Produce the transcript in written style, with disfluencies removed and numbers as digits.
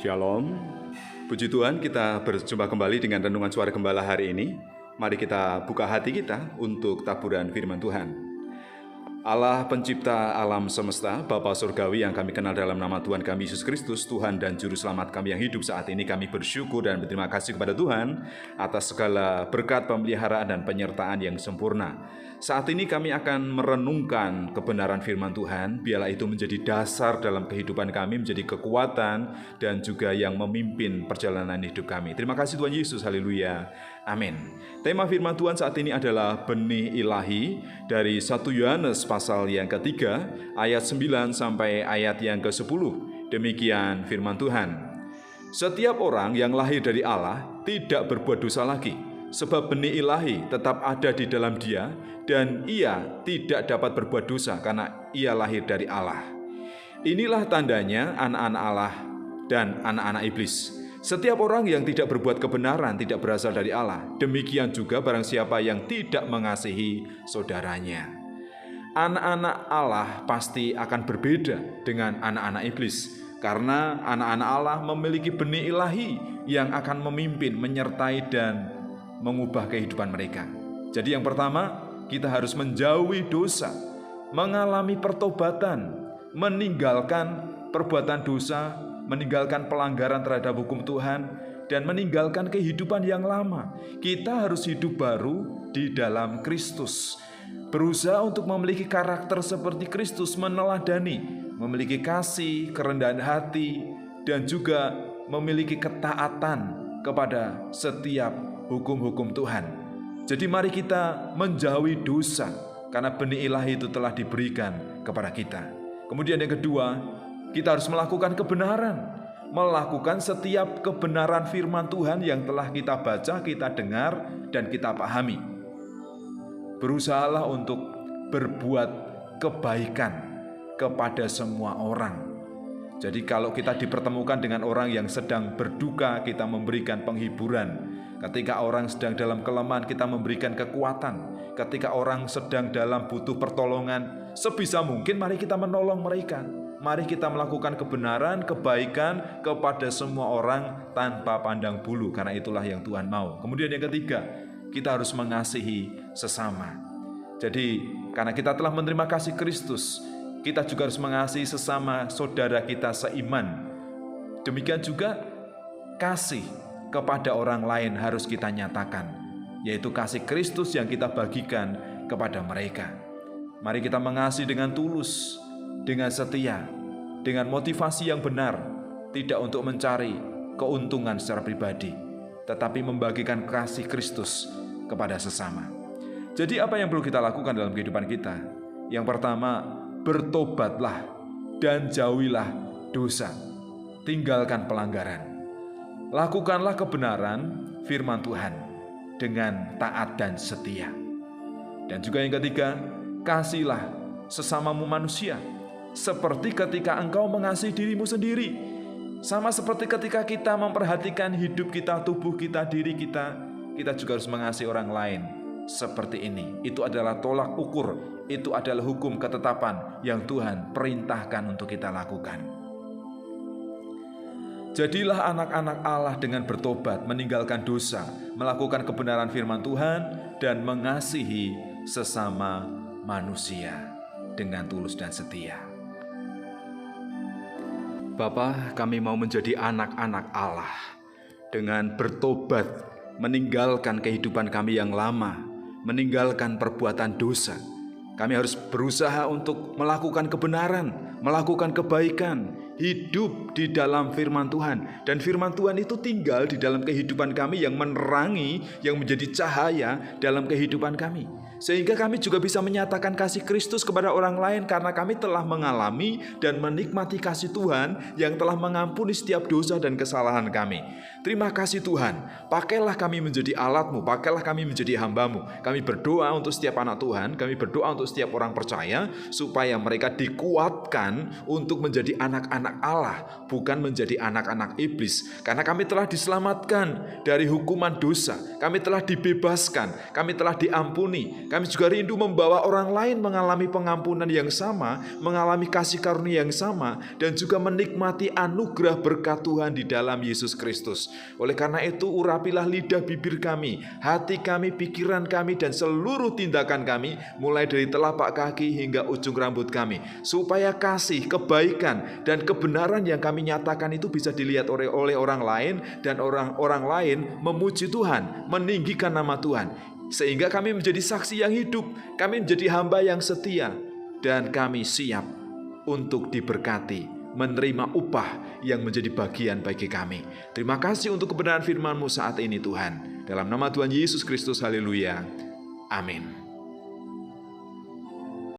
Shalom, puji Tuhan kita berjumpa kembali dengan Renungan Suara Gembala hari ini. Mari kita buka hati kita untuk taburan firman Tuhan. Allah pencipta alam semesta, Bapa Surgawi yang kami kenal dalam nama Tuhan kami Yesus Kristus, Tuhan dan Juru Selamat kami yang hidup saat ini, kami bersyukur dan berterima kasih kepada Tuhan atas segala berkat pemeliharaan dan penyertaan yang sempurna. Saat ini kami akan merenungkan kebenaran firman Tuhan, biarlah itu menjadi dasar dalam kehidupan kami, menjadi kekuatan dan juga yang memimpin perjalanan hidup kami. Terima kasih Tuhan Yesus, haleluya, amin. Tema firman Tuhan saat ini adalah benih ilahi dari 1 Yohanes pasal yang ketiga, ayat 9 sampai ayat yang ke-10. Demikian firman Tuhan. Setiap orang yang lahir dari Allah tidak berbuat dosa lagi, sebab benih ilahi tetap ada di dalam dia, dan ia tidak dapat berbuat dosa karena ia lahir dari Allah. Inilah tandanya anak-anak Allah dan anak-anak iblis. Setiap orang yang tidak berbuat kebenaran tidak berasal dari Allah. Demikian juga barang siapa yang tidak mengasihi saudaranya. Anak-anak Allah pasti akan berbeda dengan anak-anak iblis, karena anak-anak Allah memiliki benih ilahi yang akan memimpin, menyertai dan mengubah kehidupan mereka. Jadi yang pertama, kita harus menjauhi dosa, mengalami pertobatan, meninggalkan perbuatan dosa, meninggalkan pelanggaran terhadap hukum Tuhan, dan meninggalkan kehidupan yang lama. Kita harus hidup baru di dalam Kristus. Berusaha untuk memiliki karakter seperti Kristus, meneladani, memiliki kasih, kerendahan hati, dan juga memiliki ketaatan kepada setiap hukum-hukum Tuhan. Jadi mari kita menjauhi dosa, karena benih ilahi itu telah diberikan kepada kita. Kemudian yang kedua, kita harus melakukan kebenaran, melakukan setiap kebenaran firman Tuhan yang telah kita baca, kita dengar, dan kita pahami. Berusahalah untuk berbuat kebaikan kepada semua orang. Jadi kalau kita dipertemukan dengan orang yang sedang berduka, kita memberikan penghiburan. Ketika orang sedang dalam kelemahan, kita memberikan kekuatan. Ketika orang sedang dalam butuh pertolongan, sebisa mungkin mari kita menolong mereka. Mari kita melakukan kebenaran, kebaikan kepada semua orang tanpa pandang bulu, karena itulah yang Tuhan mau. Kemudian yang ketiga, kita harus mengasihi sesama. Jadi karena kita telah menerima kasih Kristus, kita juga harus mengasihi sesama saudara kita seiman. Demikian juga kasih kepada orang lain harus kita nyatakan, yaitu kasih Kristus yang kita bagikan kepada mereka. Mari kita mengasihi dengan tulus, dengan setia, dengan motivasi yang benar, tidak untuk mencari keuntungan secara pribadi, tetapi membagikan kasih Kristus kepada sesama. Jadi apa yang perlu kita lakukan dalam kehidupan kita? Yang pertama, bertobatlah dan jauhilah dosa, tinggalkan pelanggaran. Lakukanlah kebenaran firman Tuhan dengan taat dan setia. Dan juga yang ketiga, kasihilah sesamamu manusia seperti ketika engkau mengasihi dirimu sendiri. Sama seperti ketika kita memperhatikan hidup kita, tubuh kita, diri kita, kita juga harus mengasihi orang lain seperti ini. Itu adalah tolak ukur, itu adalah hukum ketetapan yang Tuhan perintahkan untuk kita lakukan. Jadilah anak-anak Allah dengan bertobat, meninggalkan dosa, melakukan kebenaran firman Tuhan, dan mengasihi sesama manusia dengan tulus dan setia. Bapa, kami mau menjadi anak-anak Allah dengan bertobat, meninggalkan kehidupan kami yang lama, meninggalkan perbuatan dosa. Kami harus berusaha untuk melakukan kebenaran, melakukan kebaikan, hidup di dalam firman Tuhan. Dan firman Tuhan itu tinggal di dalam kehidupan kami yang menerangi, yang menjadi cahaya dalam kehidupan kami. Sehingga kami juga bisa menyatakan kasih Kristus kepada orang lain karena kami telah mengalami dan menikmati kasih Tuhan yang telah mengampuni setiap dosa dan kesalahan kami. Terima kasih Tuhan, pakailah kami menjadi alat-Mu, pakailah kami menjadi hamba-Mu. Kami berdoa untuk setiap anak Tuhan, kami berdoa untuk setiap orang percaya supaya mereka dikuatkan untuk menjadi anak-anak Allah, bukan menjadi anak-anak iblis. Karena kami telah diselamatkan dari hukuman dosa, kami telah dibebaskan, kami telah diampuni, Kami juga rindu membawa orang lain mengalami pengampunan yang sama, mengalami kasih karunia yang sama, dan juga menikmati anugerah berkat Tuhan di dalam Yesus Kristus. Oleh karena itu, urapilah lidah bibir kami, hati kami, pikiran kami, dan seluruh tindakan kami, mulai dari telapak kaki hingga ujung rambut kami, supaya kasih, kebaikan, dan kebenaran yang kami nyatakan itu bisa dilihat oleh orang lain, dan orang lain memuji Tuhan, meninggikan nama Tuhan. Sehingga kami menjadi saksi yang hidup, kami menjadi hamba yang setia, dan kami siap untuk diberkati, menerima upah yang menjadi bagian bagi kami. Terima kasih untuk kebenaran firman-Mu saat ini Tuhan. Dalam nama Tuhan Yesus Kristus, haleluya. Amin.